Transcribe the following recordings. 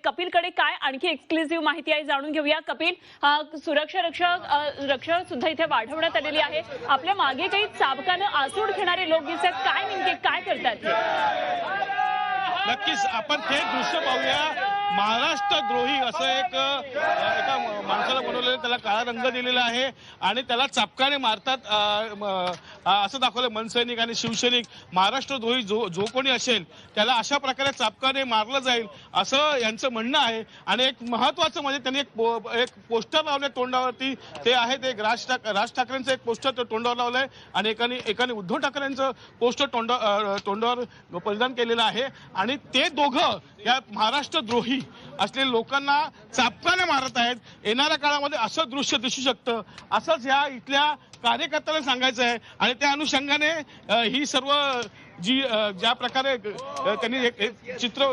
कपिलकडे काय आणखी एक्सक्लुझिव्ह माहिती आहे जाणून घेऊया. कपिल, सुरक्षा रक्षक सुद्धा इथे वाढवण्यात आलेली आहे. आपल्या मागे काही चाबकानं आसूड घेणारे लोक दिसतात, काय नेमके काय करतात हे? नक्कीच आपण थेट दृश्य पाहूया. महाराष्ट्रद्रोही असं एका माणसाला बनवलेलं, त्याला काळा रंग दिलेला आहे आणि त्याला चापकाने मारतात असं दाखवलं. मनसैनिक आणि शिवसैनिक महाराष्ट्रद्रोही जो कोणी असेल त्याला अशा प्रकारे चापकाने मारलं जाईल असं यांचं म्हणणं आहे. आणि एक महत्वाचं म्हणजे त्यांनी एक पोस्टर लावलंय तोंडावरती. ते आहे ते राज ठाकरेंचं एक पोस्टर तोंडावर लावलंय आणि एकाने उद्धव ठाकरेंचं पोस्टर तोंडावर परिधान केलेलं आहे. आणि ते दोघं या महाराष्ट्रद्रोही असलेल्या लोकांना चापकाने मारत आहेत. येणाऱ्या काळामध्ये असं दृश्य दिसू शकतं, असंच ह्या इथल्या कार्यकर्त्याला सांगायचं आहे. आणि त्या अनुषंगाने ही सर्व ज्या प्रकारे त्यांनी चित्र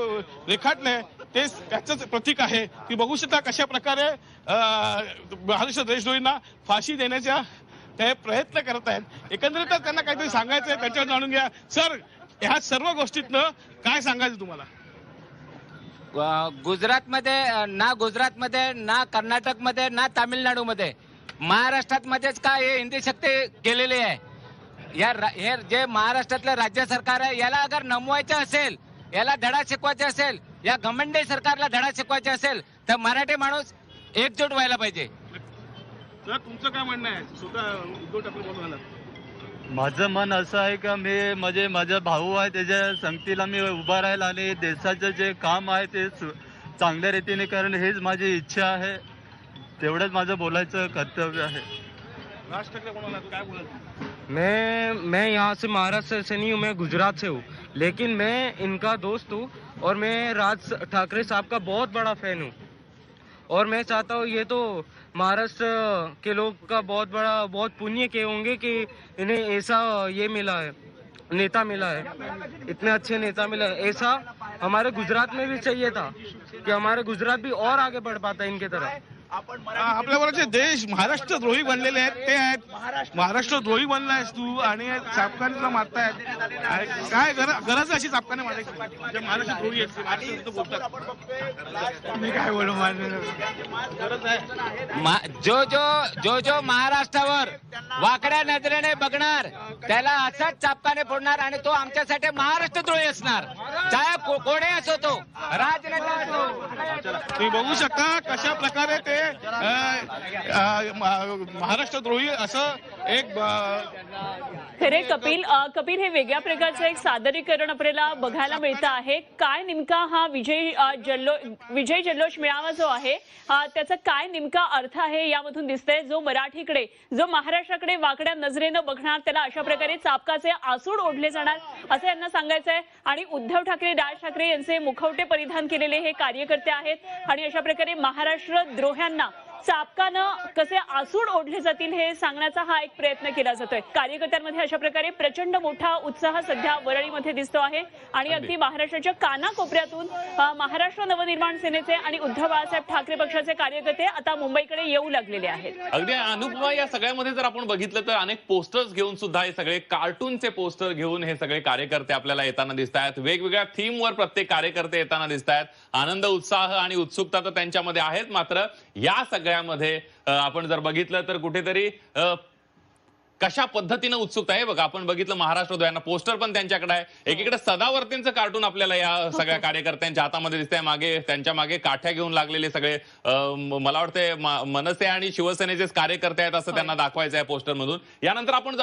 रेखाटलंय ते त्याचंच प्रतीक आहे. ती बघू शकता कशा प्रकारे महाराष्ट्र देशद्रोहींना फाशी देण्याच्या ते प्रयत्न करत आहेत. एकंदरीतच त्यांना काहीतरी सांगायचं आहे, त्यांच्यावर जाणून घ्या. सर, ह्या सर्व गोष्टीतनं काय सांगायचं तुम्हाला? गुजरातमध्ये ना कर्नाटकमध्ये ना तामिळनाडूमध्ये, महाराष्ट्रामध्येच का हे हिंदी शक्ती केलेली आहे. हे जे महाराष्ट्रातलं राज्य सरकार आहे याला अगर नमवायचं असेल, याला धडा शिकवायचा असेल, या घमंडी सरकारला धडा शिकवायचा असेल तर मराठी माणूस एकजूट व्हायला पाहिजे. सर, तुमचं काय म्हणणं आहे? स्वतः उद्धव ठाकरे बोलून आलात. माझं मन असं आहे का म्हणजे माझा भाऊ आहे त्याच्या संगतीला मी उभा राहील आणि देशाचं जे काम आहे ते चांगल्या रीतीने करणं हेच माझी इच्छा आहे. तेवढंच माझं बोलायचं कर्तव्य आहे. राज ठाकरे बोलून आलात, काय बोलायचं? मैं यहाँ से महाराष्ट्र से नहीं हूँ, मैं गुजरात से हूँ, लेकिन मैं इनका दोस्त हूँ और मैं राज ठाकरे साहब का बहुत बड़ा फैन हूँ. और मैं चाहता हूँ, ये तो महाराष्ट्र के लोग का बहुत पुण्य के होंगे कि इन्हें ऐसा ये मिला है, नेता मिला है, इतने अच्छे नेता मिला है. ऐसा हमारे गुजरात में भी चाहिए था कि हमारे गुजरात भी और आगे बढ़ पाता है इनके तरह. आपल्याबरोबर जे देश महाराष्ट्रद्रोही बनलेले आहेत ते आहेत. महाराष्ट्रद्रोही बनलायस तू आणि चापकाने तुला मारतायत. काय गरज अशी चापकाने मारायची? महाराष्ट्रद्रोही आहेत बोलतात, मी काय बोलू? गरज आहे. जो महाराष्ट्रावर वाकड्या नजरेने बघणार त्याला असाच चापकाने फोडणार आणि तो आमच्यासाठी महाराष्ट्रद्रोही असणार, चाहे कोणी असो, तो राजनेता असो. तुम्ही बघू शकता कशा प्रकारे ते महाराष्ट्रद्रोही असं एक खरे कपिल हे वेगळ्या प्रकारचं एक सादरीकरण आपल्याला बघायला मिळतं आहे. काय नेमका हा विजय जल्लोष मेळावा जो आहे त्याचा काय नेमका अर्थ आहे यामधून दिसतंय. जो मराठीकडे, जो महाराष्ट्राकडे वाकड्या नजरेनं बघणार त्याला अशा प्रकारे चापकाचे आसूड ओढले जाणार असं यांना सांगायचं आहे. आणि उद्धव ठाकरे, राज ठाकरे यांचे मुखवटे परिधान केलेले हे कार्यकर्ते आहेत आणि अशा प्रकारे महाराष्ट्र द्रोह्यांना चापकानं कसे आसूड ओढले जातील हे सांगण्याचा हा एक प्रयत्न केला जातोय. कार्यकर्त्यांमध्ये अशा प्रकारे प्रचंड मोठा उत्साह सध्या वरळीमध्ये दिसतो आहे. आणि अगदी महाराष्ट्राच्या कानाकोपऱ्यातून महाराष्ट्र नवनिर्माण सेनेचे आणि उद्धव बाळासाहेब ठाकरे पक्षाचे कार्यकर्ते आता मुंबईकडे येऊ लागलेले आहेत. अगदी अनुपमा, या सगळ्यामध्ये जर आपण बघितलं तर अनेक पोस्टर्स घेऊन सुद्धा हे सगळे कार्टूनचे पोस्टर घेऊन हे सगळे कार्यकर्ते आपल्याला येताना दिसत आहेत. वेगवेगळ्या थीमवर प्रत्येक कार्यकर्ते येताना दिसत आहेत. आनंद, उत्साह आणि उत्सुकता तर त्यांच्यामध्ये आहेत. मात्र या सगळ्यामध्ये आपण जर बघितलं तर कुठेतरी कशा पद्धतीने उत्सुकता आहे बघा. आपण बघितलं महाराष्ट्रद्रोह्यांना पोस्टर पण त्यांच्याकडे आहे. एकीकडे सदावर्तींचं कार्टून आपल्याला या सगळ्या कार्यकर्त्यांच्या हातामध्ये दिसतंय. मागे त्यांच्या मागे काठ्या घेऊन लागलेले सगळे मला वाटतं मनसे आणि शिवसेनेचेच कार्यकर्ते आहेत असं त्यांना दाखवायचं आहे पोस्टर मधून. यानंतर आपण